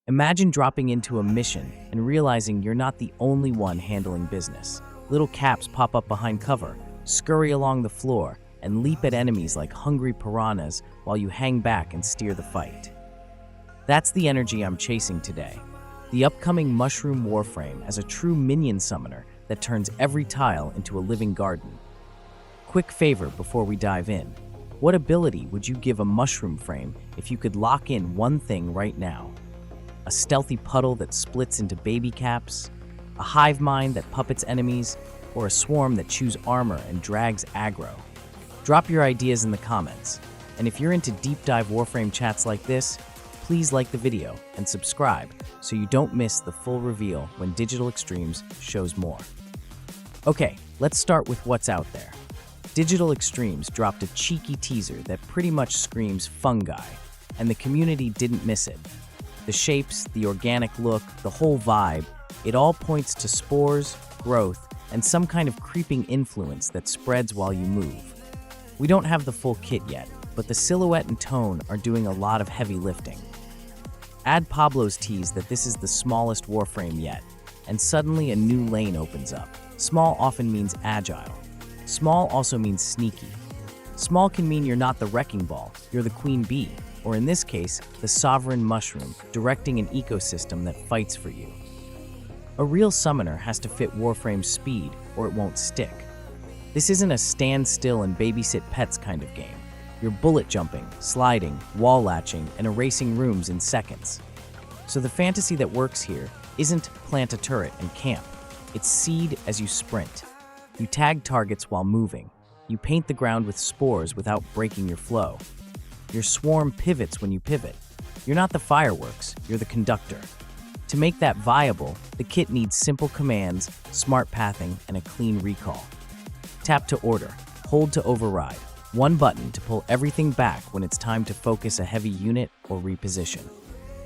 Imagine dropping into a mission and realizing you're not the only one handling business. Little caps pop up behind cover, scurry along the floor, and leap at enemies like hungry piranhas while you hang back and steer the fight. That's the energy I'm chasing today. The upcoming Mushroom Warframe as a true minion summoner that turns every tile into a living garden. Quick favor before we dive in. What ability would you give a mushroom frame if you could lock in one thing right now? A stealthy puddle that splits into baby caps? A hive mind that puppets enemies? Or a swarm that chews armor and drags aggro? Drop your ideas in the comments. And if you're into deep dive Warframe chats like this, please like the video and subscribe so you don't miss the full reveal when Digital Extremes shows more. Okay, let's start with what's out there. Digital Extremes dropped a cheeky teaser that pretty much screams fungi, and the community didn't miss it. The shapes, the organic look, the whole vibe, it all points to spores, growth, and some kind of creeping influence that spreads while you move. We don't have the full kit yet, but the silhouette and tone are doing a lot of heavy lifting. Add Pablo's tease that this is the smallest Warframe yet, and suddenly a new lane opens up. Small often means agile. Small also means sneaky. Small can mean you're not the wrecking ball, you're the queen bee, or in this case, the sovereign mushroom, directing an ecosystem that fights for you. A real summoner has to fit Warframe's speed, or it won't stick. This isn't a stand still and babysit pets kind of game. You're bullet jumping, sliding, wall latching, and erasing rooms in seconds. So the fantasy that works here isn't plant a turret and camp. It's seed as you sprint. You tag targets while moving. You paint the ground with spores without breaking your flow. Your swarm pivots when you pivot. You're not the fireworks, you're the conductor. To make that viable, the kit needs simple commands, smart pathing, and a clean recall. Tap to order, hold to override. One button to pull everything back when it's time to focus a heavy unit or reposition.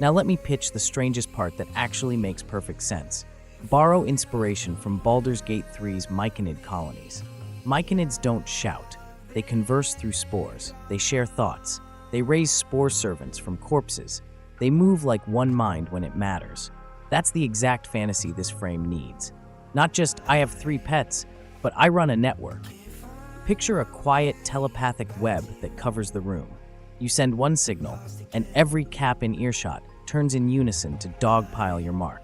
Now let me pitch the strangest part that actually makes perfect sense. Borrow inspiration from Baldur's Gate 3's Myconid colonies. Myconids don't shout. They converse through spores. They share thoughts. They raise spore servants from corpses. They move like one mind when it matters. That's the exact fantasy this frame needs. Not just, I have 3 pets, but I run a network. Picture a quiet telepathic web that covers the room. You send one signal, and every cap in earshot turns in unison to dogpile your mark.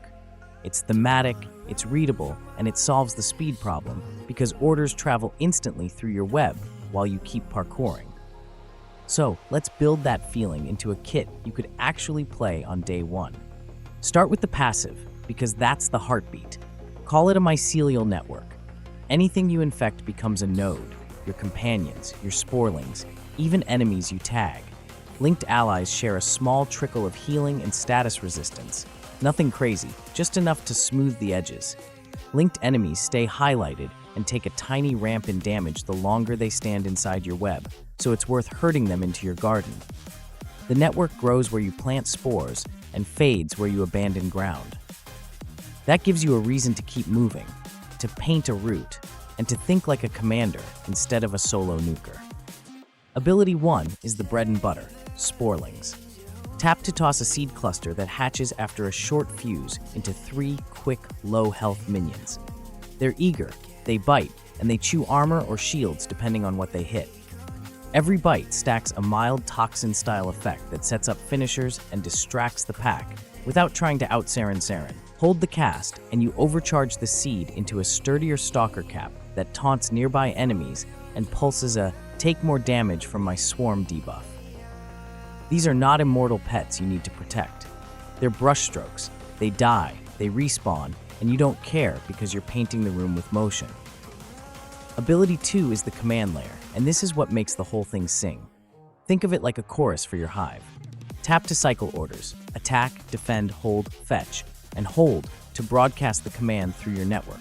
It's thematic, it's readable, and it solves the speed problem because orders travel instantly through your web while you keep parkouring. So, let's build that feeling into a kit you could actually play on day one. Start with the passive, because that's the heartbeat. Call it a mycelial network. Anything you infect becomes a node. Your companions, your sporelings, even enemies you tag. Linked allies share a small trickle of healing and status resistance. Nothing crazy, just enough to smooth the edges. Linked enemies stay highlighted and take a tiny ramp in damage the longer they stand inside your web, so it's worth herding them into your garden. The network grows where you plant spores and fades where you abandon ground. That gives you a reason to keep moving, to paint a route, and to think like a commander instead of a solo nuker. Ability 1 is the bread and butter, sporelings. Tap to toss a seed cluster that hatches after a short fuse into 3 quick, low-health minions. They're eager, they bite, and they chew armor or shields depending on what they hit. Every bite stacks a mild toxin-style effect that sets up finishers and distracts the pack without trying to out-Saren. Hold the cast, and you overcharge the seed into a sturdier stalker cap that taunts nearby enemies and pulses a "take more damage from my swarm" debuff. These are not immortal pets you need to protect. They're brushstrokes. They die, they respawn, and you don't care because you're painting the room with motion. Ability 2 is the command layer, and this is what makes the whole thing sing. Think of it like a chorus for your hive. Tap to cycle orders, attack, defend, hold, fetch, and hold to broadcast the command through your network.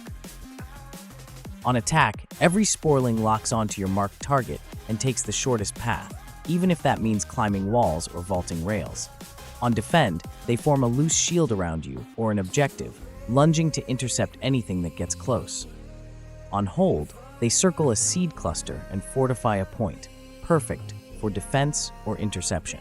On attack, every sporling locks onto your marked target and takes the shortest path, even if that means climbing walls or vaulting rails. On defend, they form a loose shield around you or an objective, lunging to intercept anything that gets close. On hold, they circle a seed cluster and fortify a point, perfect for defense or interception.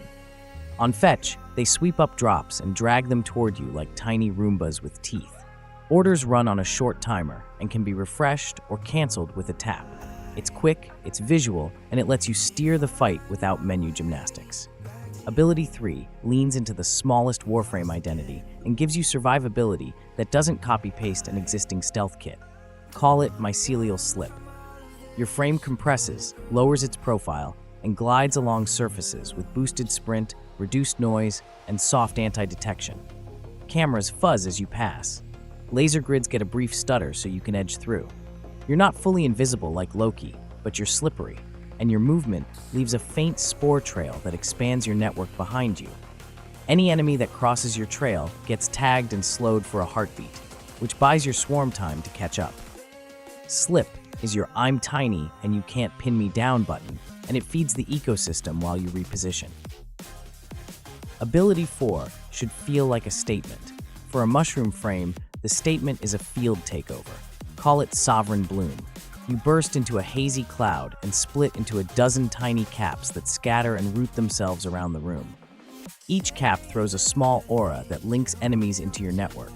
On fetch, they sweep up drops and drag them toward you like tiny Roombas with teeth. Orders run on a short timer and can be refreshed or canceled with a tap. It's quick, it's visual, and it lets you steer the fight without menu gymnastics. Ability 3 leans into the smallest Warframe identity and gives you survivability that doesn't copy-paste an existing stealth kit. Call it mycelial slip. Your frame compresses, lowers its profile, and glides along surfaces with boosted sprint, reduced noise, and soft anti-detection. Cameras fuzz as you pass. Laser grids get a brief stutter so you can edge through. You're not fully invisible like Loki, but you're slippery, and your movement leaves a faint spore trail that expands your network behind you. Any enemy that crosses your trail gets tagged and slowed for a heartbeat, which buys your swarm time to catch up. Slip is your "I'm tiny and you can't pin me down" button, and it feeds the ecosystem while you reposition. Ability 4 should feel like a statement. For a mushroom frame, the statement is a field takeover. Call it Sovereign Bloom. You burst into a hazy cloud and split into a dozen tiny caps that scatter and root themselves around the room. Each cap throws a small aura that links enemies into your network.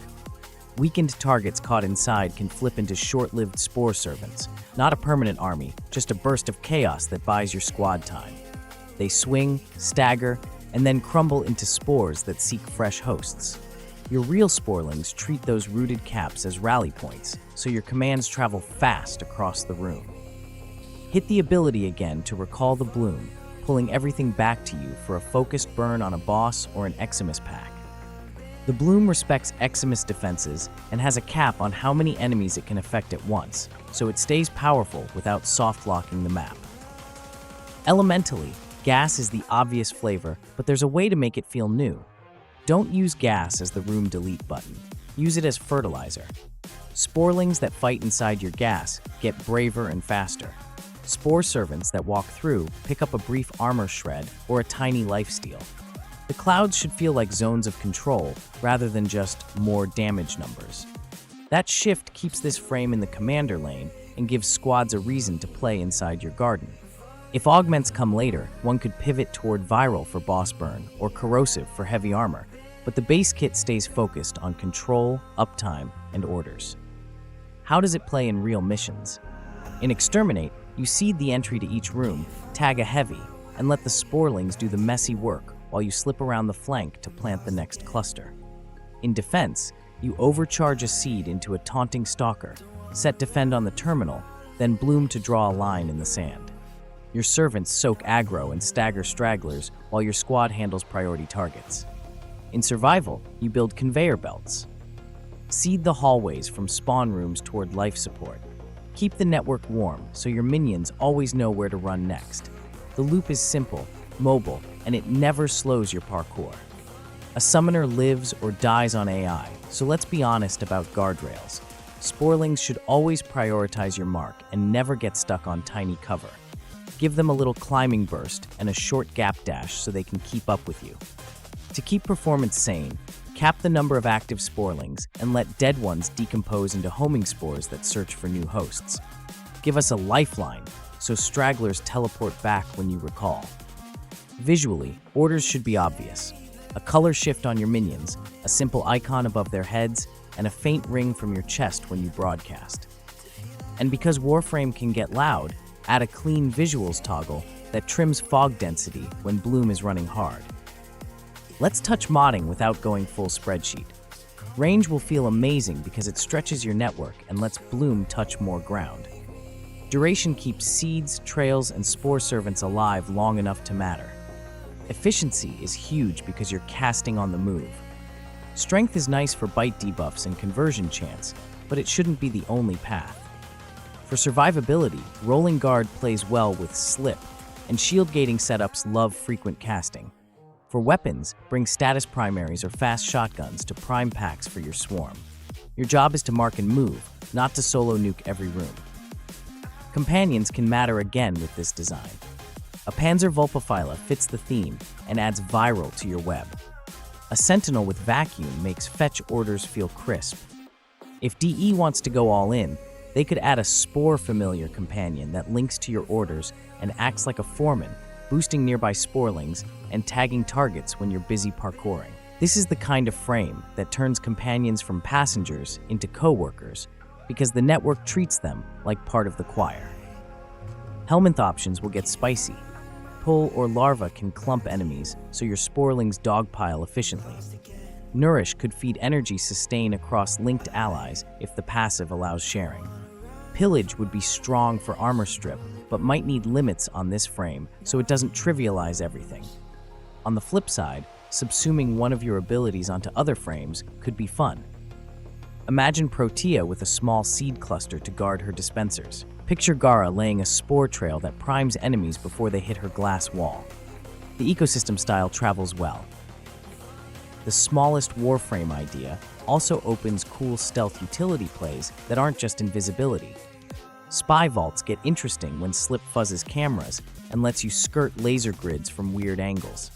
Weakened targets caught inside can flip into short-lived spore servants, not a permanent army, just a burst of chaos that buys your squad time. They swing, stagger, and then crumble into spores that seek fresh hosts. Your real sporelings treat those rooted caps as rally points, so your commands travel fast across the room. Hit the ability again to recall the bloom, pulling everything back to you for a focused burn on a boss or an Eximus pack. The bloom respects Eximus defenses and has a cap on how many enemies it can affect at once, so it stays powerful without soft-locking the map. Elementally, gas is the obvious flavor, but there's a way to make it feel new. Don't use gas as the room delete button. Use it as fertilizer. Sporelings that fight inside your gas get braver and faster. Spore servants that walk through pick up a brief armor shred or a tiny lifesteal. The clouds should feel like zones of control rather than just more damage numbers. That shift keeps this frame in the commander lane and gives squads a reason to play inside your garden. If augments come later, one could pivot toward viral for boss burn or corrosive for heavy armor, but the base kit stays focused on control, uptime, and orders. How does it play in real missions? In Exterminate, you seed the entry to each room, tag a heavy, and let the sporelings do the messy work while you slip around the flank to plant the next cluster. In Defense, you overcharge a seed into a taunting stalker, set defend on the terminal, then bloom to draw a line in the sand. Your servants soak aggro and stagger stragglers while your squad handles priority targets. In Survival, you build conveyor belts. Seed the hallways from spawn rooms toward life support. Keep the network warm so your minions always know where to run next. The loop is simple, mobile, and it never slows your parkour. A summoner lives or dies on AI, so let's be honest about guardrails. Sporelings should always prioritize your mark and never get stuck on tiny cover. Give them a little climbing burst and a short gap dash so they can keep up with you. To keep performance sane, cap the number of active sporelings and let dead ones decompose into homing spores that search for new hosts. Give us a lifeline so stragglers teleport back when you recall. Visually, orders should be obvious. A color shift on your minions, a simple icon above their heads, and a faint ring from your chest when you broadcast. And because Warframe can get loud, add a clean visuals toggle that trims fog density when bloom is running hard. Let's touch modding without going full spreadsheet. Range will feel amazing because it stretches your network and lets bloom touch more ground. Duration keeps seeds, trails, and spore servants alive long enough to matter. Efficiency is huge because you're casting on the move. Strength is nice for bite debuffs and conversion chance, but it shouldn't be the only path. For survivability, Rolling Guard plays well with Slip, and shield gating setups love frequent casting. For weapons, bring status primaries or fast shotguns to prime packs for your swarm. Your job is to mark and move, not to solo nuke every room. Companions can matter again with this design. A Panzer Vulpaphyla fits the theme and adds viral to your web. A Sentinel with Vacuum makes fetch orders feel crisp. If DE wants to go all in, they could add a Spore Familiar companion that links to your orders and acts like a foreman, boosting nearby sporelings, and tagging targets when you're busy parkouring. This is the kind of frame that turns companions from passengers into co-workers because the network treats them like part of the choir. Helminth options will get spicy. Pull or larva can clump enemies so your sporelings dogpile efficiently. Nourish could feed energy sustain across linked allies if the passive allows sharing. Pillage would be strong for armor strip, but might need limits on this frame so it doesn't trivialize everything. On the flip side, subsuming one of your abilities onto other frames could be fun. Imagine Protea with a small seed cluster to guard her dispensers. Picture Gara laying a spore trail that primes enemies before they hit her glass wall. The ecosystem style travels well. The smallest Warframe idea also opens cool stealth utility plays that aren't just invisibility. Spy vaults get interesting when Slip fuzzes cameras and lets you skirt laser grids from weird angles.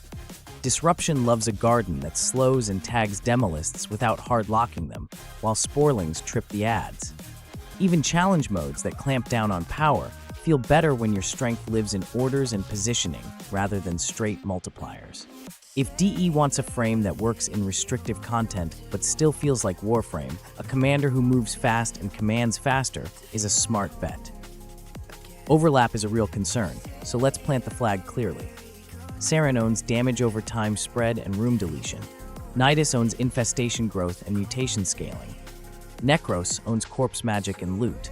Disruption loves a garden that slows and tags demolists without hard locking them, while sporelings trip the ads. Even challenge modes that clamp down on power feel better when your strength lives in orders and positioning rather than straight multipliers. If DE wants a frame that works in restrictive content but still feels like Warframe, a commander who moves fast and commands faster is a smart bet. Overlap is a real concern, so let's plant the flag clearly. Saren owns damage over time spread and room deletion. Nidus owns infestation growth and mutation scaling. Necros owns corpse magic and loot.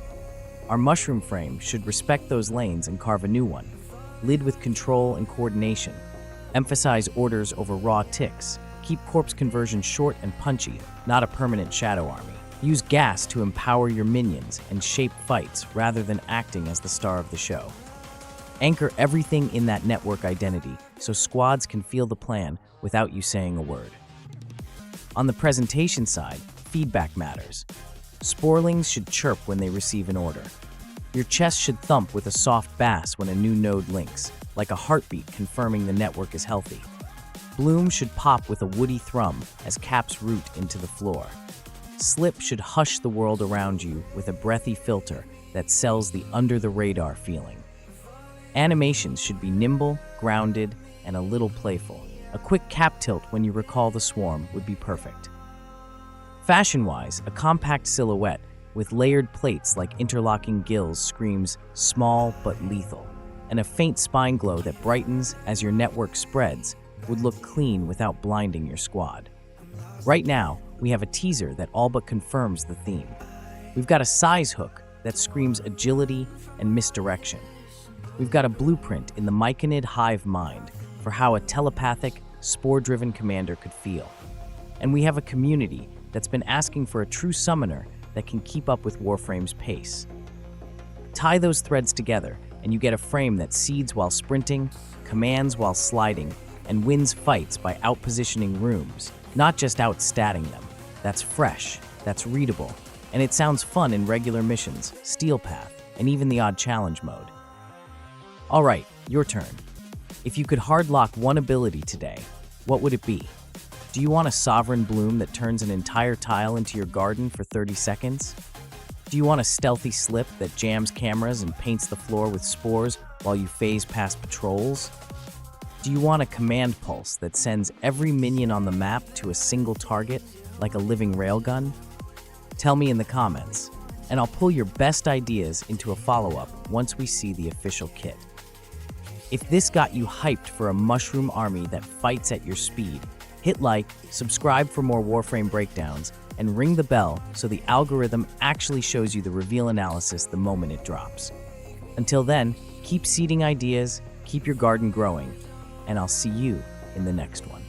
Our mushroom frame should respect those lanes and carve a new one. Lid with control and coordination. Emphasize orders over raw ticks. Keep corpse conversion short and punchy, not a permanent shadow army. Use gas to empower your minions and shape fights rather than acting as the star of the show. Anchor everything in that network identity so squads can feel the plan without you saying a word. On the presentation side, feedback matters. Sporelings should chirp when they receive an order. Your chest should thump with a soft bass when a new node links, like a heartbeat confirming the network is healthy. Bloom should pop with a woody thrum as caps root into the floor. Slip should hush the world around you with a breathy filter that sells the under-the-radar feeling. Animations should be nimble, grounded, and a little playful. A quick cap tilt when you recall the swarm would be perfect. Fashion-wise, a compact silhouette with layered plates like interlocking gills screams small but lethal, and a faint spine glow that brightens as your network spreads would look clean without blinding your squad. Right now, we have a teaser that all but confirms the theme. We've got a size hook that screams agility and misdirection. We've got a blueprint in the Myconid hive mind for how a telepathic, spore-driven commander could feel. And we have a community that's been asking for a true summoner that can keep up with Warframe's pace. Tie those threads together, and you get a frame that seeds while sprinting, commands while sliding, and wins fights by outpositioning rooms, not just outstatting them. That's fresh, that's readable, and it sounds fun in regular missions, Steel Path, and even the odd challenge mode. All right, your turn. If you could hardlock one ability today, what would it be? Do you want a Sovereign Bloom that turns an entire tile into your garden for 30 seconds? Do you want a stealthy Slip that jams cameras and paints the floor with spores while you phase past patrols? Do you want a Command Pulse that sends every minion on the map to a single target like a living railgun? Tell me in the comments, and I'll pull your best ideas into a follow-up once we see the official kit. If this got you hyped for a mushroom army that fights at your speed, hit like, subscribe for more Warframe breakdowns, and ring the bell so the algorithm actually shows you the reveal analysis the moment it drops. Until then, keep seeding ideas, keep your garden growing, and I'll see you in the next one.